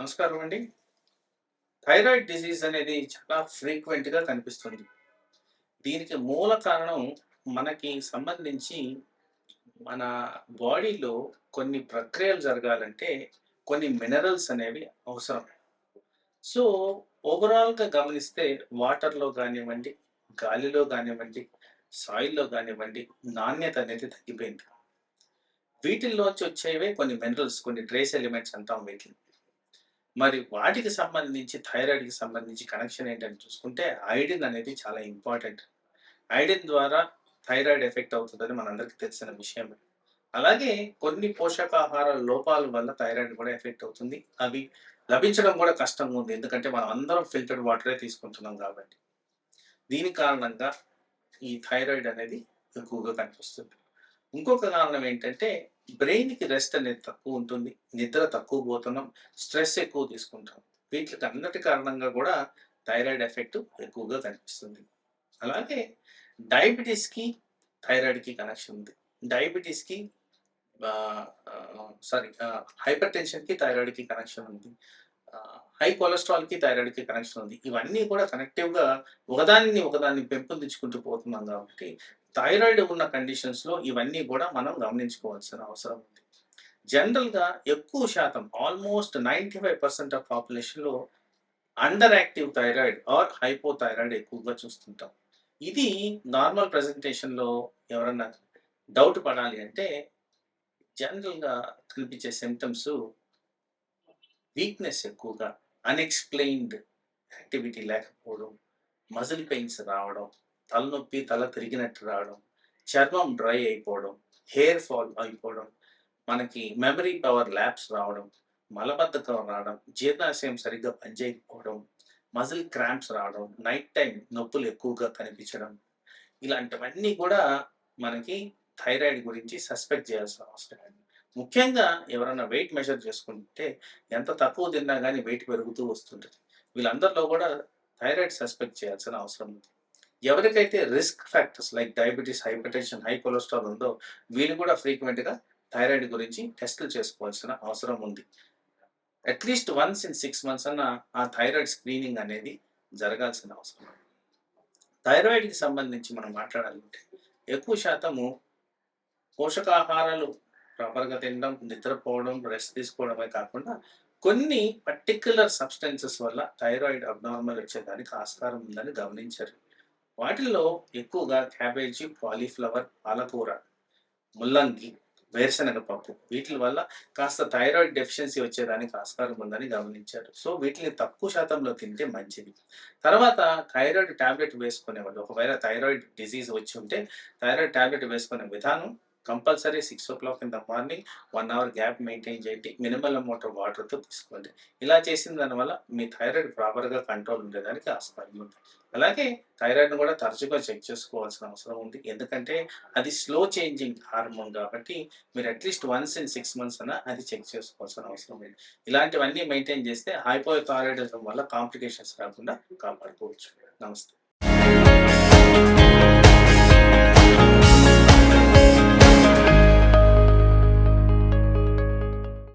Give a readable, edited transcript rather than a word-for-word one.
నమస్కారం అండి. Thyroid disease అనేది చాలా ఫ్రీక్వెంట్‌గా కనిపిస్తుంది. దీనికి మూల కారణం మనకి సంబంధించి మన బాడీలో కొన్ని ప్రక్రియలు జరగాలంటే కొన్ని మినరల్స్ అనేవి అవసరం. సో, ఓవరాల్‌గా గమనిస్తే వాటర్‌లో గానివ్వండి, గాలిలో గానివ్వండి, సాయిల్‌లో గానివ్వండి నాణ్యత అనేది తగ్గిపోయింది. వీటిల్లోంచి వచ్చేవే కొన్ని మినరల్స్, కొన్ని ట్రేస్ ఎలిమెంట్స్ అంటాం వీటిని. మరి వాటికి సంబంధించి థైరాయిడ్‌కి సంబంధించి కనెక్షన్ ఏంటని చూసుకుంటే ఐడిన్ అనేది చాలా ఇంపార్టెంట్. ఐడిన్ ద్వారా థైరాయిడ్ ఎఫెక్ట్ అవుతుందని మనందరికీ తెలిసిన విషయమే. అలాగే కొన్ని పోషకాహార లోపాల వల్ల థైరాయిడ్ కూడా ఎఫెక్ట్ అవుతుంది. అవి లభించడం కూడా కష్టంగా ఉంది. ఎందుకంటే మనం అందరం ఫిల్టర్డ్ వాటరే తీసుకుంటున్నాం కాబట్టి. దీని కారణంగా ఈ థైరాయిడ్ అనేది ఎక్కువగా కనిపిస్తుంది. ఇంకొక కారణం ఏంటంటే బ్రెయిన్‌కి రెస్ట్ అనేది తక్కువ ఉంటుంది. నిద్ర తక్కువ పోతున్నాం. స్ట్రెస్ ఎక్కువ తీసుకుంటాం. వీటికి అన్నిటి కారణంగా కూడా థైరాయిడ్ ఎఫెక్ట్ ఎక్కువగా కనిపిస్తుంది. అలాగే డయాబెటిస్‌కి, థైరాయిడ్‌కి కనెక్షన్ ఉంది. డయాబెటిస్‌కి హైపర్ టెన్షన్‌కి, థైరాయిడ్‌కి కనెక్షన్ ఉంది. హై కొలెస్ట్రాల్‌కి, థైరాయిడ్‌కి కనెక్షన్ ఉంది. ఇవన్నీ కూడా కనెక్టివ్‌గా ఒకదాన్ని పెంపొందించుకుంటూ పోతున్నాం కాబట్టి థైరాయిడ్ ఉన్న కండిషన్స్‌లో ఇవన్నీ కూడా మనం గమనించుకోవాల్సిన అవసరం ఉంది. జనరల్‌గా ఎక్కువ శాతం ఆల్మోస్ట్ 95% ఆఫ్ పాపులేషన్‌లో under active thyroid or hypothyroid ఎక్కువగా చూస్తుంటాం. ఇది నార్మల్ ప్రెజెంటేషన్‌లో ఎవరన్నా డౌట్ పడాలి అంటే జనరల్‌గా కనిపించే సింప్టమ్స్ వీక్‌నెస్ ఎక్కువగా, అన్‌ఎక్స్‌ప్లెయిన్డ్ యాక్టివిటీ లేకపోవడం, మజిల్ పెయిన్స్ రావడం, తలనొప్పి, తల తిరిగినట్టు రావడం, చర్మం డ్రై అయిపోవడం, హెయిర్ ఫాల్ అయిపోవడం, మనకి మెమరీ పవర్ ల్యాప్స్ రావడం, మలబద్ధకం రావడం, జీర్ణాశయం సరిగ్గా పనిచేయకపోవడం, మజిల్ క్రాంప్స్ రావడం, నైట్ టైమ్ నొప్పులు ఎక్కువగా కనిపించడం, ఇలాంటివన్నీ కూడా మనకి థైరాయిడ్ గురించి సస్పెక్ట్ చేయాల్సిన అవసరం ఉంది. ముఖ్యంగా ఎవరైనా వెయిట్ మెజర్ చేసుకుంటే ఎంత తక్కువ తిన్నా గానీ వెయిట్ పెరుగుతూ వస్తుంటది. వీళ్ళందరిలో కూడా థైరాయిడ్ సస్పెక్ట్ చేయాల్సిన అవసరం ఉంది. ఎవరికైతే risk factors like diabetes, hypertension, high cholesterol ఉందో వీళ్ళు కూడా ఫ్రీక్వెంట్‌గా థైరాయిడ్ గురించి టెస్టులు చేసుకోవాల్సిన అవసరం ఉంది. అట్‌లీస్ట్ వన్స్ ఇన్ 6 మంత్స్ అన్నా ఆ థైరాయిడ్ స్క్రీనింగ్ అనేది జరగాల్సిన అవసరం ఉంది. థైరాయిడ్‌కి సంబంధించి మనం మాట్లాడాలంటే ఎక్కువ శాతము పోషకాహారాలు ప్రాపర్‌గా తినడం, నిద్రపోవడం, రెస్ట్ తీసుకోవడమే కాకుండా కొన్ని పర్టిక్యులర్ సబ్‌స్టెన్సెస్ వల్ల థైరాయిడ్ అబ్నార్మల్ వచ్చేదానికి ఆస్కారం ఉందని గమనించారు. వాటిల్లో ఎక్కువగా క్యాబేజీ, కాలీఫ్లవర్, పాలకూర, ముల్లంగి, వేరుశనగ పప్పు వీటిల వల్ల కాస్త థైరాయిడ్ డెఫిషియన్సీ వచ్చేదానికి ఆస్కారం ఉందని గమనించారు. సో, వీటిని తక్కువ శాతంలో తింటే మంచిది. తర్వాత థైరాయిడ్ టాబ్లెట్ వేసుకునేవాళ్ళు. ఒకవేళ థైరాయిడ్ డిసీజ్ వచ్చి ఉంటే థైరాయిడ్ టాబ్లెట్ వేసుకునే విధానం compulsory 6:00 in the morning 1 hour gap maintain చేయండి. మినిమల్ అమౌంట్ ఆఫ్ వాటర్‌తో తీసుకోండి. ఇలా చేసిన దానివల్ల మీ థైరాయిడ్ ప్రాపర్‌గా కంట్రోల్ ఉండేదానికి ఆస్కారం ఉంది. అలాగే థైరాయిడ్‌ని కూడా తరచుగా చెక్ చేసుకోవాల్సిన అవసరం ఉంది. ఎందుకంటే అది స్లో చేంజింగ్ హార్మోన్ కాబట్టి మీరు అట్‌లీస్ట్ వన్స్ ఇన్ 6 మంత్స్ అన్నా అది చెక్ చేసుకోవాల్సిన అవసరం ఉంది. ఇలాంటివన్నీ మెయింటైన్ చేస్తే హైపోథైరాయిడిజం వల్ల కాంప్లికేషన్స్ రాకుండా కాపాడుకోవచ్చు. నమస్తే.